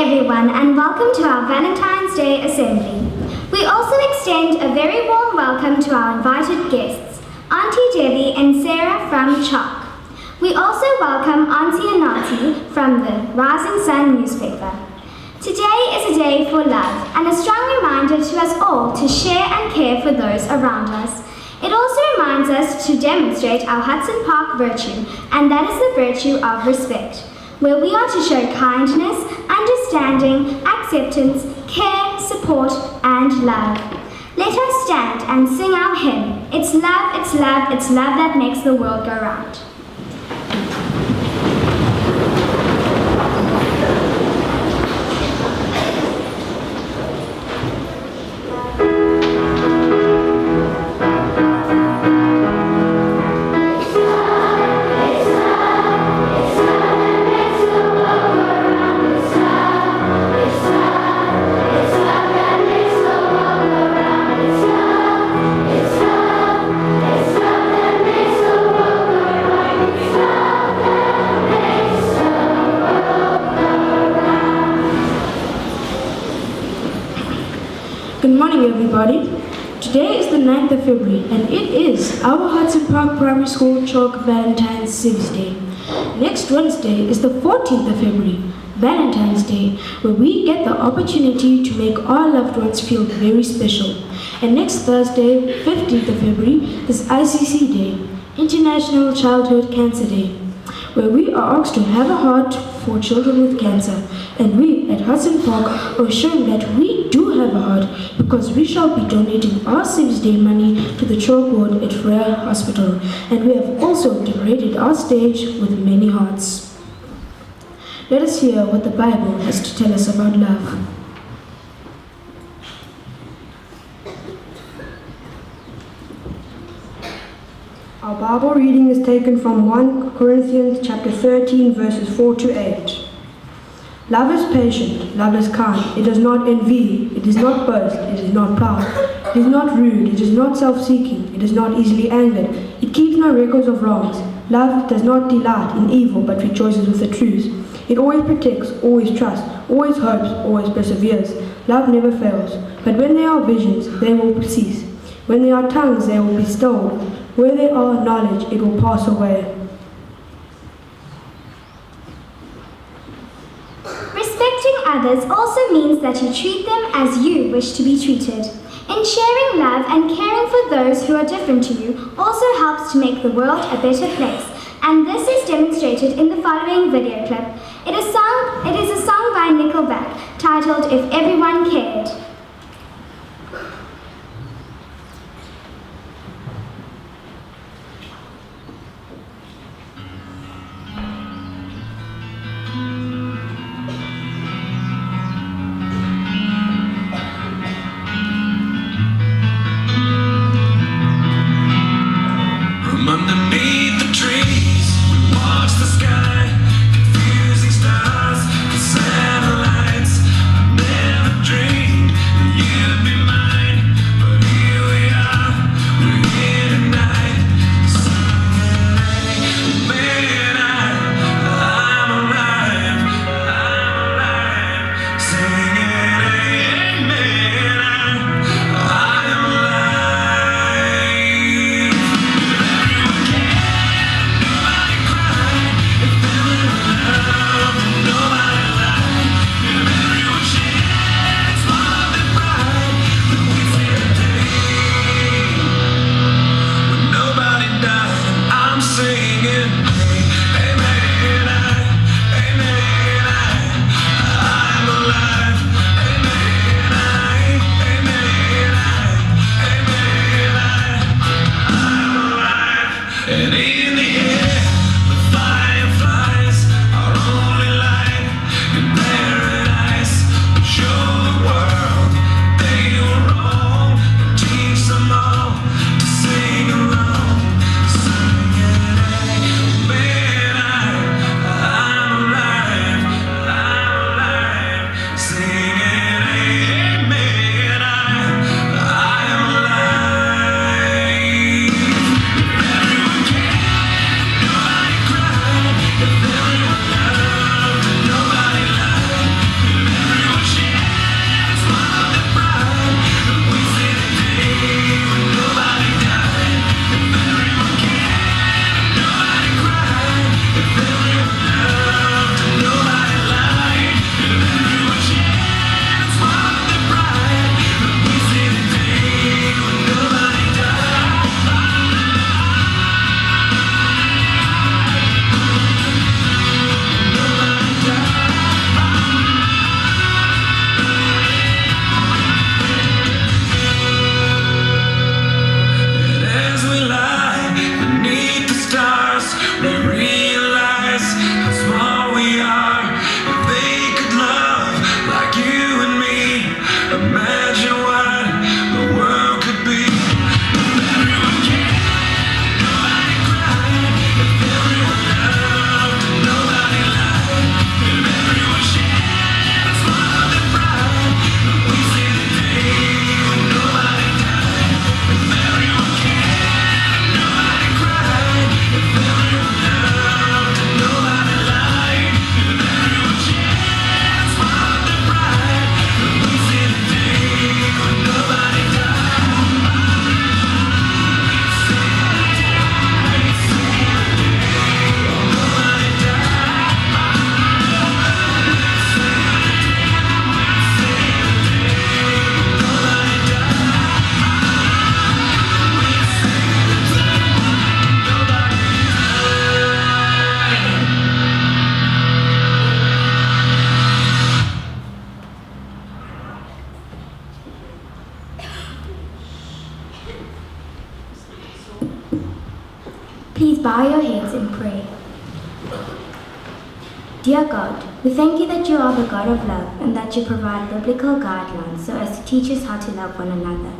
everyone, and welcome to our Valentine's Day Assembly. We also extend a very warm welcome to our invited guests, Auntie Debbie and Sarah from CHOC. We also welcome Auntie Anati from the Rising Sun newspaper. Today is a day for love and a strong reminder to us all to share and care for those around us. It also reminds us to demonstrate our Hudson Park virtue, and that is the virtue of respect, where we are to show kindness, understanding, acceptance, care, support, and love. Let us stand and sing our hymn. It's love, it's love, it's love that makes the world go round. Good morning, everybody. Today is the 9th of February and it is our Hudson Park Primary School CHOC Valentine's Civics Day. Next Wednesday is the 14th of February, Valentine's Day, where we get the opportunity to make our loved ones feel very special. And next Thursday, 15th of February, is ICC Day, International Childhood Cancer Day, where we are asked to have a heart for children with cancer. And we at Hudson Park are showing that we do have a heart because we shall be donating our Civics Day money to the CHOC ward at Freya Hospital. And we have also decorated our stage with many hearts. Let us hear what the Bible has to tell us about love. Our Bible reading is taken from 1 Corinthians chapter 13 verses 4 to 8. Love is patient, love is kind, it does not envy, it does not boast, it is not proud, it is not rude, it is not self-seeking, it is not easily angered, it keeps no records of wrongs. Love does not delight in evil but rejoices with the truth. It always protects, always trusts, always hopes, always perseveres. Love never fails, but when there are visions, they will cease. When there are tongues, they will be stilled. Where there are knowledge, it will pass away. Respecting others also means that you treat them as you wish to be treated. And sharing love and caring for those who are different to you also helps to make the world a better place. And this is demonstrated in the following video clip. It is a song by Nickelback titled If Everyone Cared. Underneath the trees, we watch the sky, confusing stars and satellites. I never dreamed bow your heads in prayer. Dear God, we thank you that you are the God of love and that you provide biblical guidelines so as to teach us how to love one another.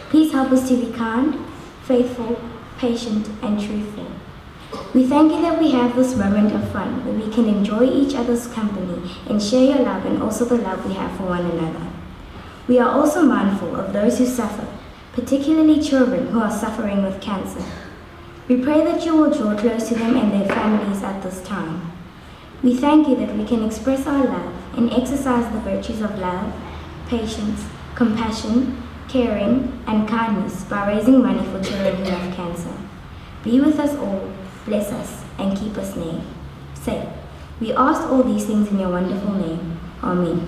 Please help us to be kind, faithful, patient, and truthful. We thank you that we have this moment of fun where we can enjoy each other's company and share your love and also the love we have for one another. We are also mindful of those who suffer, particularly children who are suffering with cancer. We pray that you will draw close to them and their families at this time. We thank you that we can express our love and exercise the virtues of love, patience, compassion, caring, and kindness by raising money for children who have cancer. Be with us all, bless us, and keep us safe. We ask all these things in your wonderful name. Amen.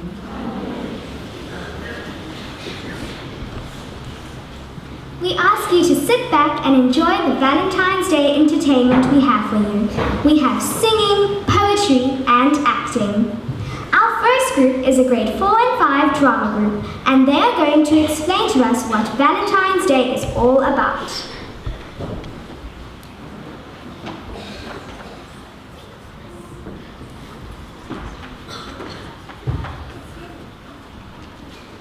We ask you to sit back and enjoy the Valentine's Day entertainment we have for you. We have singing, poetry, and acting. Our first group is a grade 4 and 5 drama group, and they are going to explain to us what Valentine's Day is all about.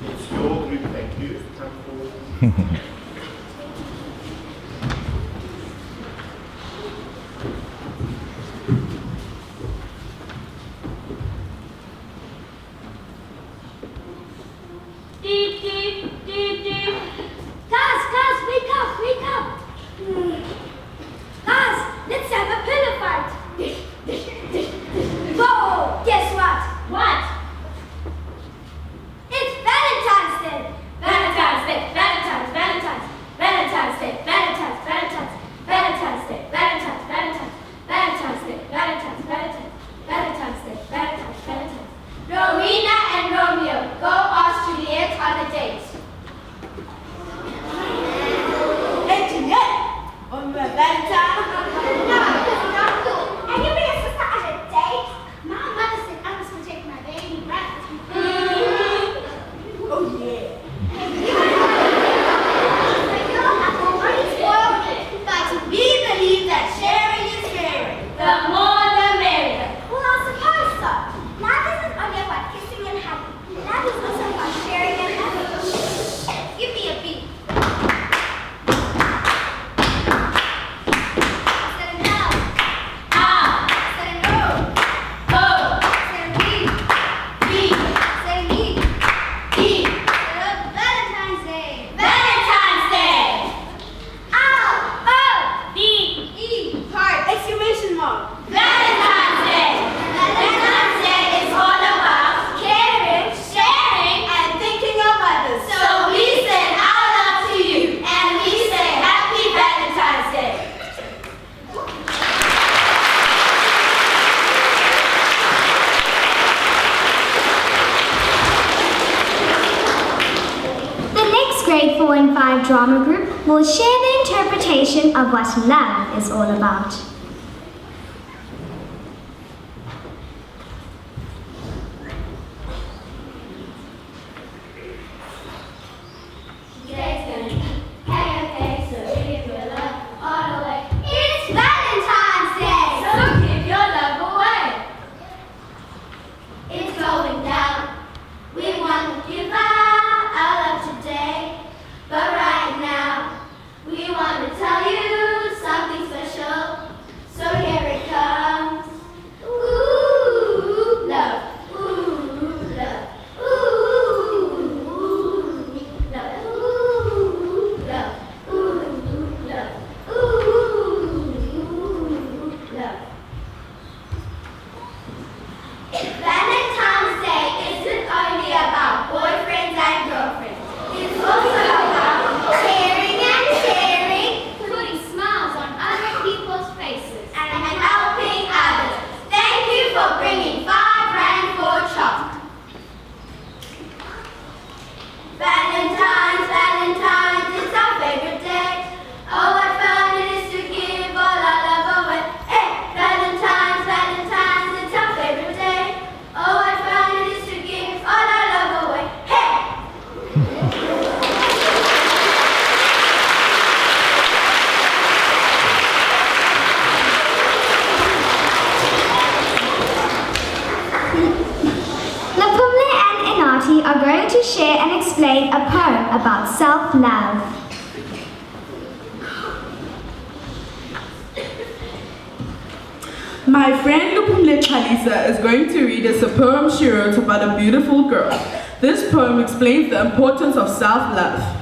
It's your group, thank you. Come forward. Grade 4 and 5 drama group will share the interpretation of what love is all about. But right now, we want to tell you something special. are going to share and explain a poem about self-love. My friend Lupumle Chalisa is going to read us a poem she wrote about a beautiful girl. This poem explains the importance of self-love.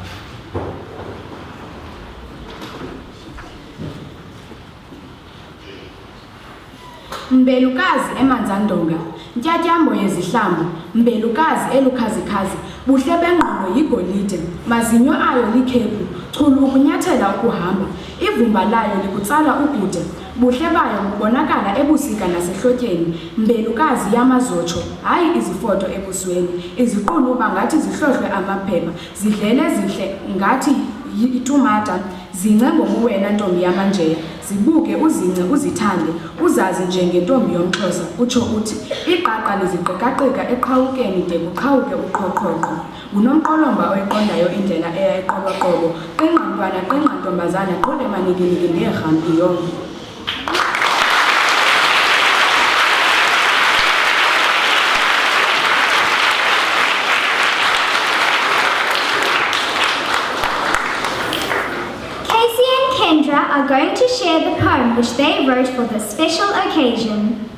Mbelukazi emanzandonga, ntyatyambo yezihlambo, mbelukazi elukhazikhazi, buhle bengqondo yigolide, mazinyo ayo likhebu, chulu ukunyathela ukuhamba, ivumba layo likutsala ubude, buhle bayo bubonakala ebusika nasehlotyeni, mbelukazi yamazotsho, hayi izifoto ebusweni, iziquluba ngathi zihlohlwe amaphepha, zidlele zihle ngathi itumata, zingce ngobuwena ntombi yamanjeya, zibuke uzingce uzithande, uzazi njengentombi yomXhosa, utsho uthi, iqaqa liziqikaqika eqhawukeni de kuqhawuke uqhoqhoqho. Ngunomqolomba oyiqondayo indlela eya eqoloqolo, qingqa mntwana qingqa ntombazana, qole manikiniki nderhampi yonke. Are going to share the poem which they wrote for this special occasion.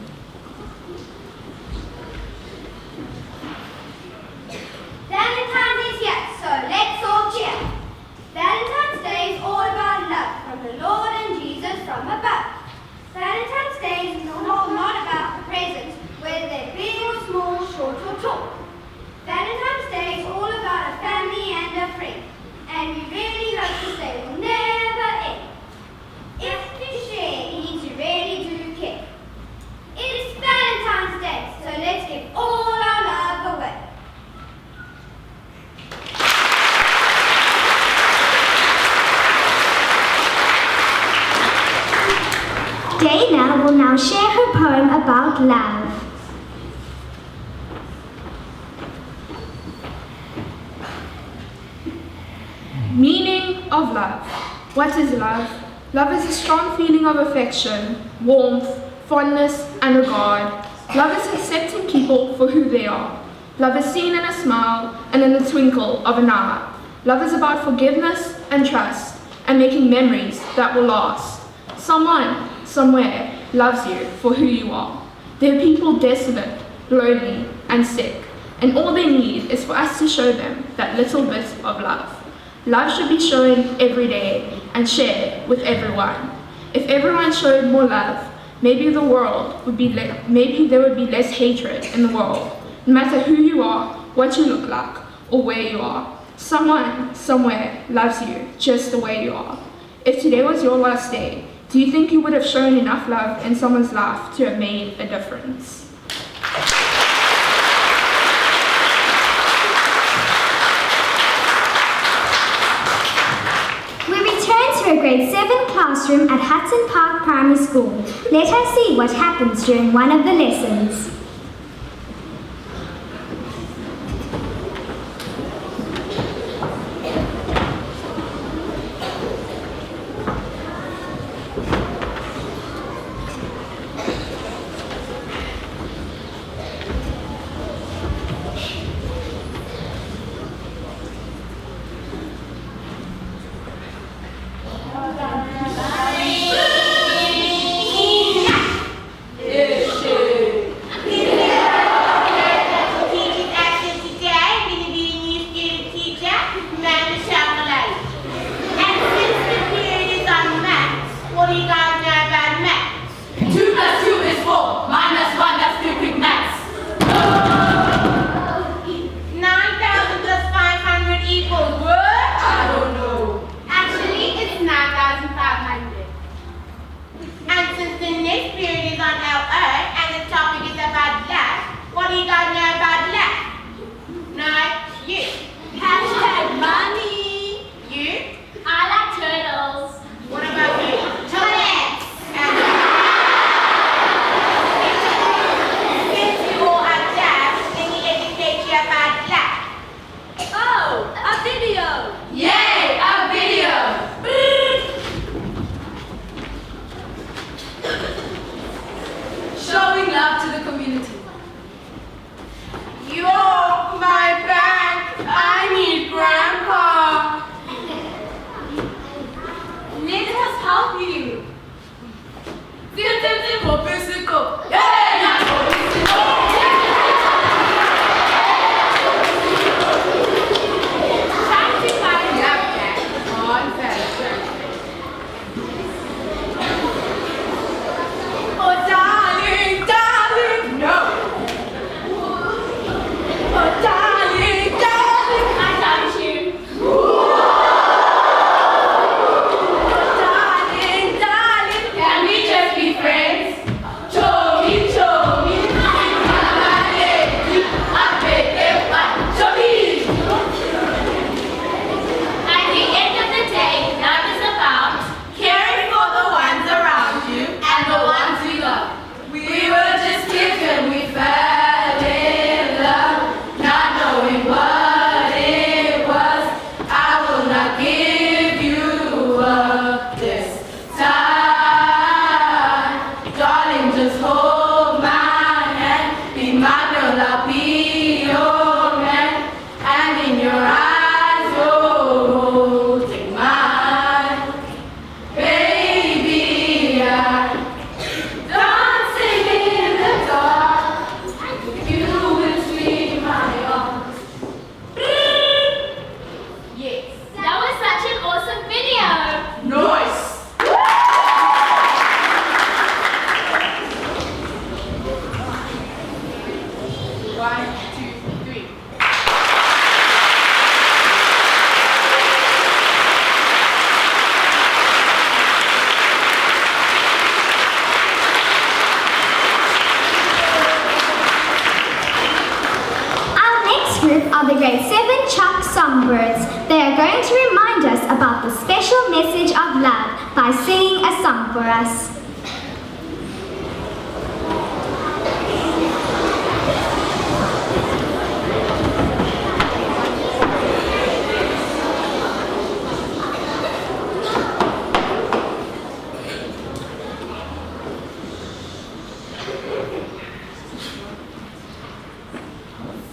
Valentine's is here, so let's all cheer. Valentine's Day is all about love from the Lord and Jesus from above. Valentine's Day is not about the presents, whether they're big or small, short or tall. Valentine's Day is all about a family and a friend, and we really hope this day will never end. If you share, it means you really do care. It is Valentine's Day, so let's give all our love away. Dana will now share her poem about love. Meaning of love. What is love? Love is a strong feeling of affection, warmth, fondness, and regard. Love is accepting people for who they are. Love is seen in a smile and in the twinkle of an eye. Love is about forgiveness and trust and making memories that will last. Someone, somewhere, loves you for who you are. There are people desolate, lonely, and sick, and all they need is for us to show them that little bit of love. Love should be shown every day and shared with everyone. If everyone showed more love, maybe there would be less hatred in the world. No matter who you are, what you look like, or where you are, someone, somewhere loves you just the way you are. If today was your last day, do you think you would have shown enough love in someone's life to have made a difference? To a grade 7 classroom at Hudson Park Primary School. Let us see what happens during one of the lessons. Emmanuel, I'll be your man, and in your eyes, oh, take mine. Baby, I'm dancing in the dark, you between my arms. Yes, that was such an awesome video. Noise! One, two, three. Our next group are the grade 7 CHOC songbirds. They are going to remind us about the special message of love by singing a song for us.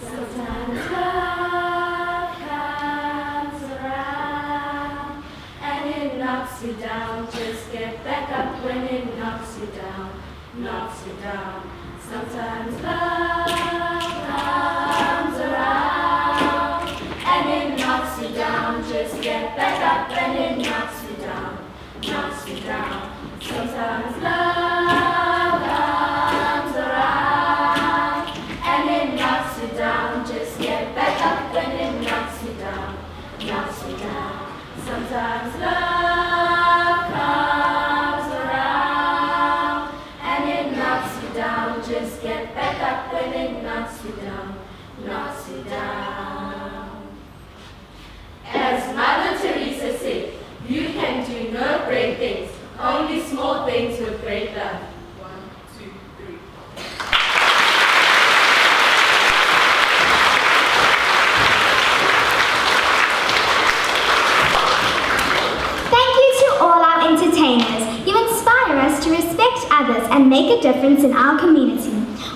Sometimes love comes around and it knocks you down. Just get back up when it knocks you down, knocks you down. Sometimes love comes around and it knocks you down. Just get back up when it knocks you down, knocks you down. Sometimes love comes around and it knocks you down. Just get back up when it knocks you down, knocks you down. Sometimes love comes around and it knocks you down. Just get back up when it knocks you down, knocks you down. As Mother Teresa said, you can do no great things, only small things with great love. 1, 2, 3. Thank you to all our entertainers. You inspire us to respect others and make a difference in our community.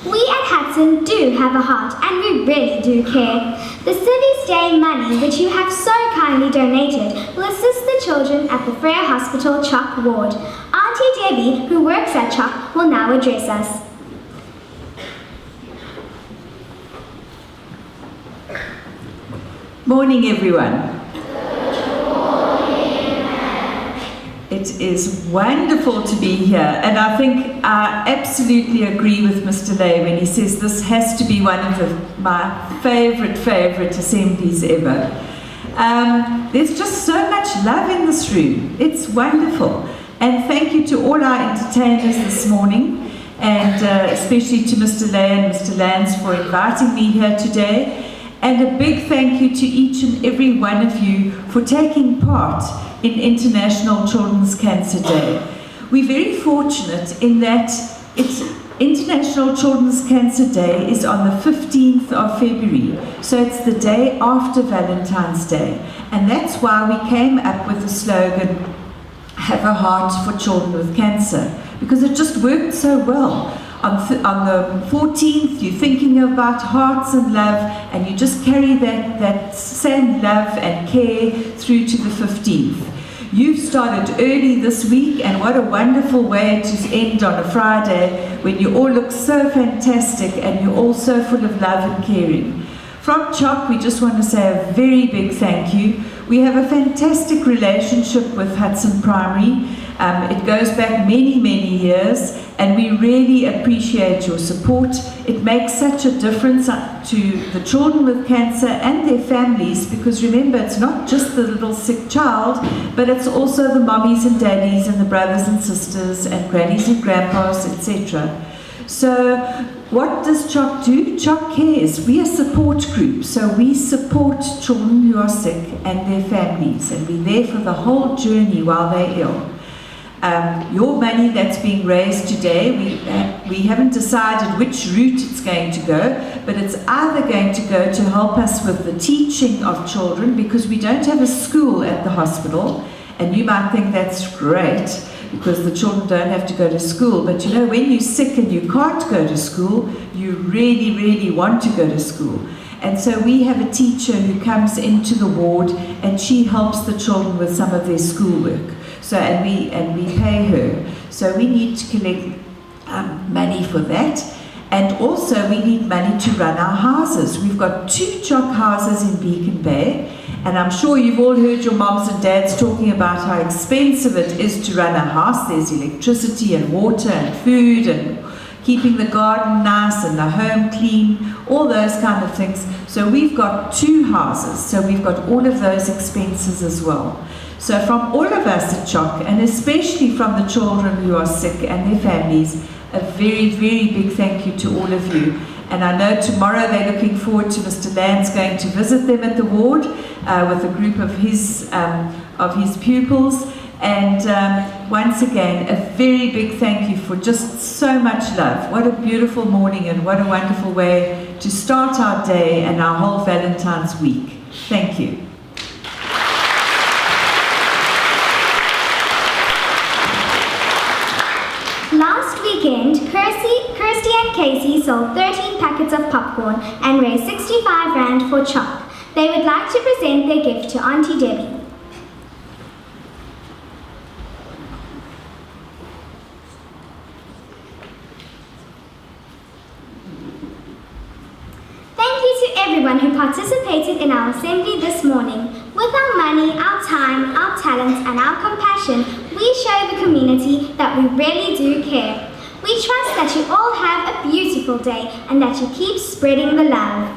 We at Hudson do have a heart and we really do care. The Civies Day money, which you have so kindly donated, will assist the children at the Freya Hospital CHOC ward. Auntie Debbie, who works at CHOC, will now address us. Morning, everyone. It is wonderful to be here, and I think I absolutely agree with Mr. Lay when he says this has to be one of my favorite assemblies ever. There's just so much love in this room. It's wonderful. And thank you to all our entertainers this morning, and especially to Mr. Lay and Mr. Lance for inviting me here today. And a big thank you to each and every one of you for taking part in International Children's Cancer Day. We're very fortunate in that it's International Children's Cancer Day is on the 15th of February, so it's the day after Valentine's Day. And that's why we came up with the slogan, "Have a Heart for Children with Cancer," because it just worked so well. On the 14th, you're thinking about hearts and love, and you just carry that same love and care through to the 15th. You've started early this week, and what a wonderful way to end on a Friday when you all look so fantastic and you're all so full of love and caring. From CHOC, we just want to say a very big thank you. We have a fantastic relationship with Hudson Primary. It goes back many years, and we really appreciate your support. It makes such a difference to the children with cancer and their families, because remember, it's not just the little sick child, but it's also the mommies and daddies and the brothers and sisters and grannies and grandpas, etc. So what does CHOC do? CHOC cares. We are a support group, so we support children who are sick and their families, and we're there for the whole journey while they're ill. Your money that's being raised today, we haven't decided which route it's going to go, but it's either going to go to help us with the teaching of children, because we don't have a school at the hospital, and you might think that's great, because the children don't have to go to school. But you know, when you're sick and you can't go to school, you really, really want to go to school. And so we have a teacher who comes into the ward and she helps the children with some of their schoolwork. So, and we pay her. So we need to collect money for that. And also we need money to run our houses. We've got 2 CHOC houses in Beacon Bay. And I'm sure you've all heard your moms and dads talking about how expensive it is to run a house. There's electricity and water and food and keeping the garden nice and the home clean, all those kind of things. So we've got 2 houses, so we've got all of those expenses as well. So from all of us at CHOC, and especially from the children who are sick and their families, a very, very big thank you to all of you. And I know tomorrow they're looking forward to Mr. Land's going to visit them at the ward with a group of his pupils. And once again, a very big thank you for just so much love. What a beautiful morning and what a wonderful way to start our day and our whole Valentine's week. Thank you. Last weekend, Kirsty and Casey sold 13 packets of popcorn and raised 65 Rand for CHOC. They would like to present their gift to Auntie Debbie. Thank you to everyone who participated in our assembly this morning. With our money, our time, our talents, and our compassion, we show the community that we really do care. We trust that you all have a beautiful day and that you keep spreading the love.